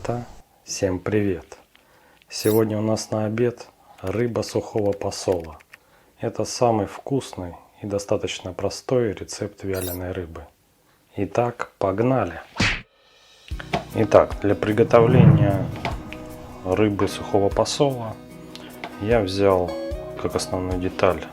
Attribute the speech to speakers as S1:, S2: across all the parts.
S1: Ребята, всем привет! Сегодня у нас на обед рыба сухого посола. Это самый вкусный и достаточно простой рецепт вяленой рыбы. Итак, погнали! Итак, для приготовления рыбы сухого посола я взял как основную деталь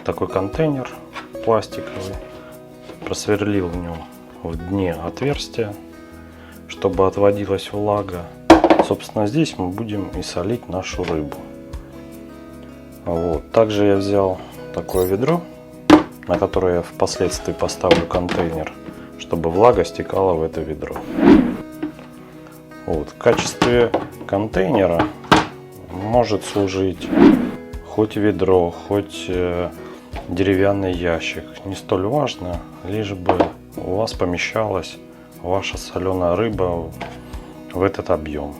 S1: такой контейнер пластиковый, просверлил в нем в дне отверстие, чтобы отводилась влага. Собственно, здесь мы будем и солить нашу рыбу. Вот. Также я взял такое ведро, на которое я впоследствии поставлю контейнер, чтобы влага стекала в это ведро. Вот. В качестве контейнера может служить хоть ведро, хоть деревянный ящик. Не столь важно, лишь бы у вас помещалась ваша соленая рыба в этот объем.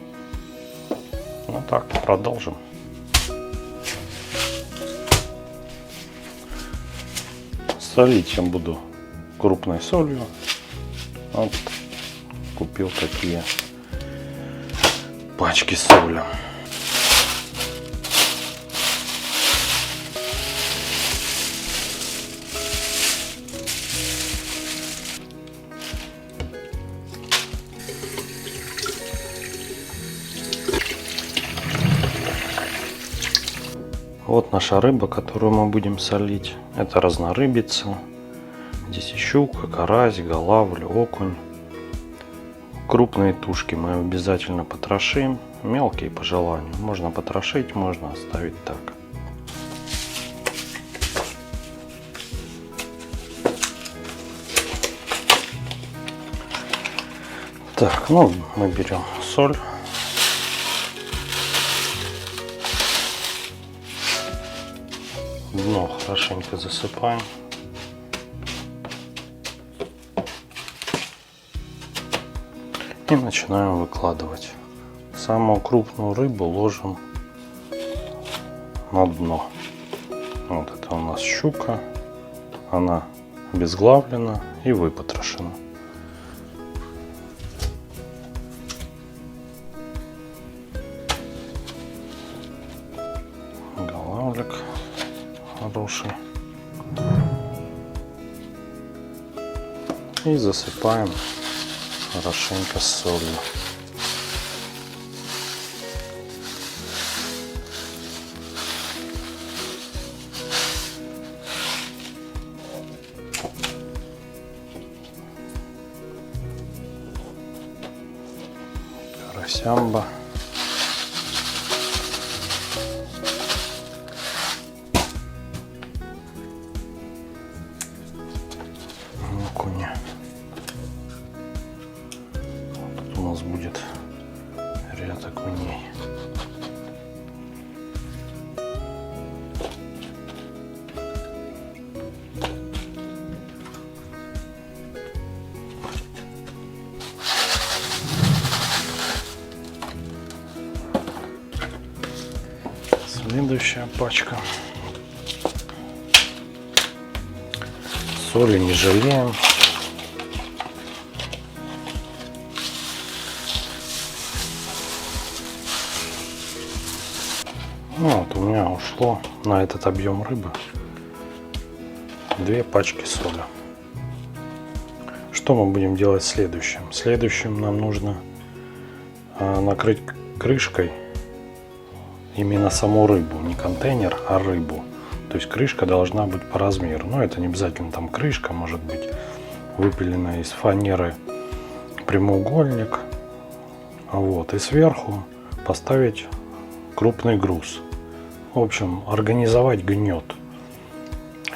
S1: Ну так, продолжим. Солить я буду крупной солью. Вот, купил такие пачки соли. Вот наша рыба, которую мы будем солить. Это разнорыбица. Здесь и щука, карась, голавль, окунь. Крупные тушки мы обязательно потрошим. Мелкие по желанию. Можно потрошить, можно оставить так. Так, ну мы берем соль. Дно хорошенько засыпаем. И начинаем выкладывать. Самую крупную рыбу ложим на дно. Вот это у нас щука. Она обезглавлена и выпотрошена. Голавлик хороший. И засыпаем хорошенько солью. Карасямба. Окуня. Тут у нас будет ряд окуней. Следующая пачка. Соли не жалеем. Ну, вот у меня ушло на этот объем рыбы 2 пачки соли. Что мы будем делать следующим? Следующим нам нужно накрыть крышкой именно саму рыбу, не контейнер, а рыбу. То есть крышка должна быть по размеру. Но это не обязательно там крышка, может быть выпиленная из фанеры прямоугольник. Вот. И сверху поставить крупный груз. В общем, организовать гнет.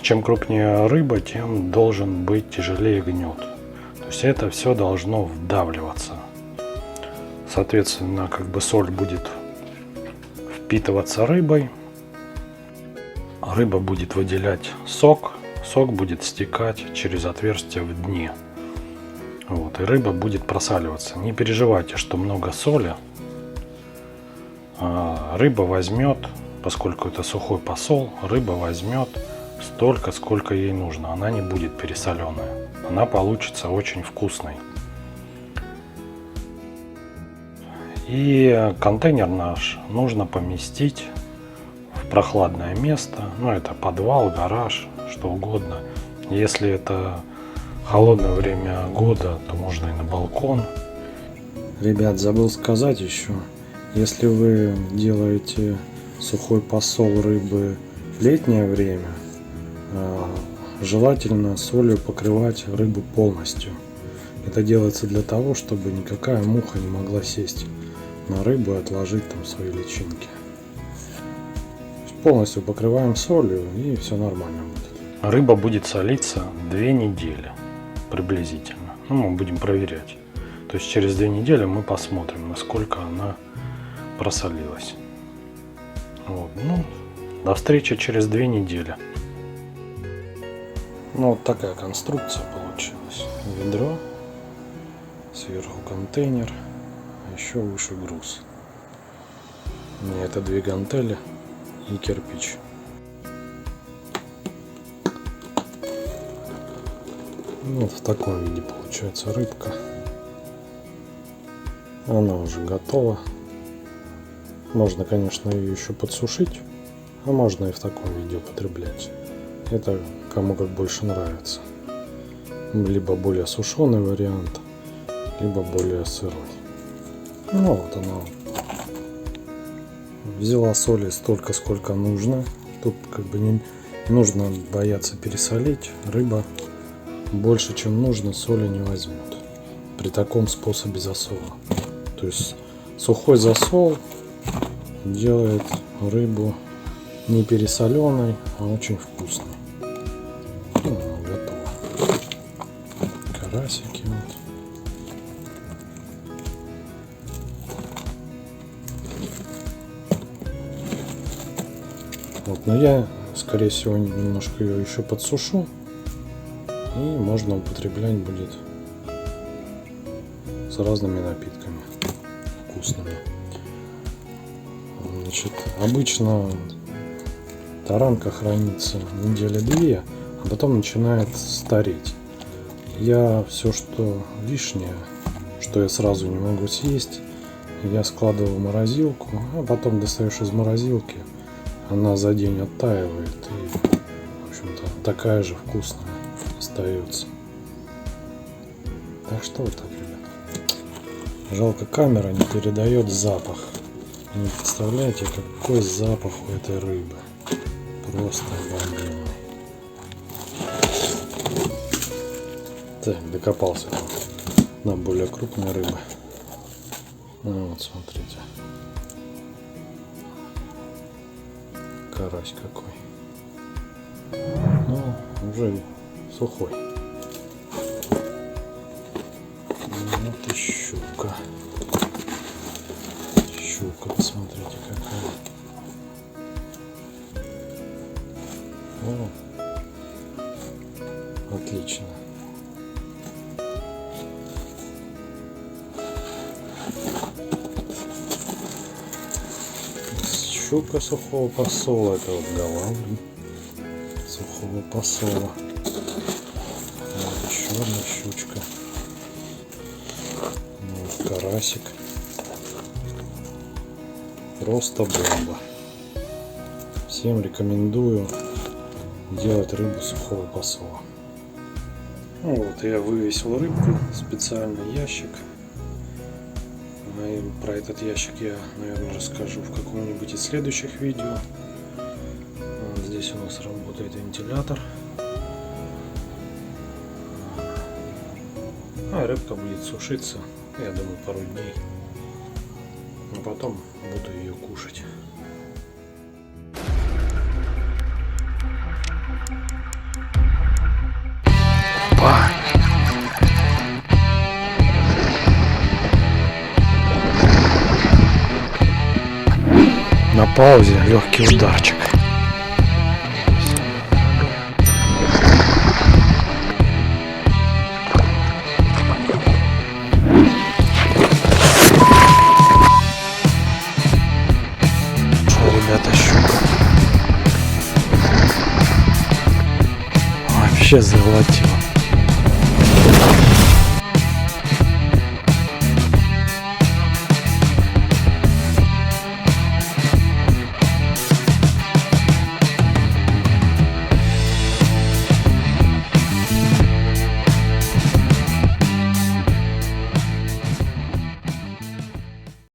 S1: Чем крупнее рыба, тем должен быть тяжелее гнет. То есть это все должно вдавливаться. Соответственно, как бы соль будет впитываться рыбой. Рыба будет выделять сок. Сок будет стекать через отверстие в дне. Вот, и рыба будет просаливаться. Не переживайте, что много соли. Рыба возьмет, поскольку это сухой посол, рыба возьмет столько, сколько ей нужно. Она не будет пересоленная. Она получится очень вкусной. И контейнер наш нужно поместить в прохладное место. Ну, это подвал, гараж, что угодно. Если это холодное время года, то можно и на балкон. Ребят, забыл сказать еще, если вы делаете сухой посол рыбы в летнее время, желательно солью покрывать рыбу полностью. Это делается для того, чтобы никакая муха не могла сесть на рыбу и отложить там свои личинки. Полностью покрываем солью, и все нормально будет. Рыба будет солиться 2 недели приблизительно. Ну, мы будем проверять. То есть через 2 недели мы посмотрим, насколько она просолилась. Вот. Ну, до встречи через 2 недели. Ну, вот такая конструкция получилась. Ведро, сверху контейнер, а еще выше груз. И это 2 гантели и кирпич. Вот в таком виде получается рыбка. Она уже готова. Можно, конечно, ее еще подсушить, а можно и в таком виде употреблять. Это кому как больше нравится. Либо более сушеный вариант, либо более сырой. Ну вот она взяла соли столько, сколько нужно. Тут как бы не нужно бояться пересолить. Рыба больше, чем нужно, соли не возьмет при таком способе засола. То есть сухой засол делает рыбу не пересоленой, а очень вкусной. Ну, готово. Карасики вот. Вот, но я, скорее всего, немножко ее еще подсушу, и можно употреблять будет с разными напитками вкусными. Значит, обычно таранка хранится 1-2 недели, а потом начинает стареть. Я все, что лишнее, что я сразу не могу съесть, я складываю в морозилку, а потом достаешь из морозилки, она за день оттаивает и, в общем-то, такая же вкусная остается. Так что вот так, ребят. Жалко, камера не передает запах. Не представляете, какой запах у этой рыбы. Просто обалденный. Так, докопался на более крупной рыбы. Ну вот, смотрите. Карась какой. Ну, уже сухой. Вот и щука. Щука, посмотрите, какая. О, отлично. Щука сухого посола, это вот голландин сухого посола. Вот еще одна щучка. Вот карасик. Просто бомба. Всем рекомендую делать рыбу сухого посола. Ну вот я вывесил рыбку в специальный ящик. И про этот ящик я, наверное, расскажу в каком-нибудь из следующих видео. Вот здесь у нас работает вентилятор. А рыбка будет сушиться, я думаю, пару дней. А потом буду ее кушать. На паузе легкий ударчик. Что, ребята, щука вообще заглотила.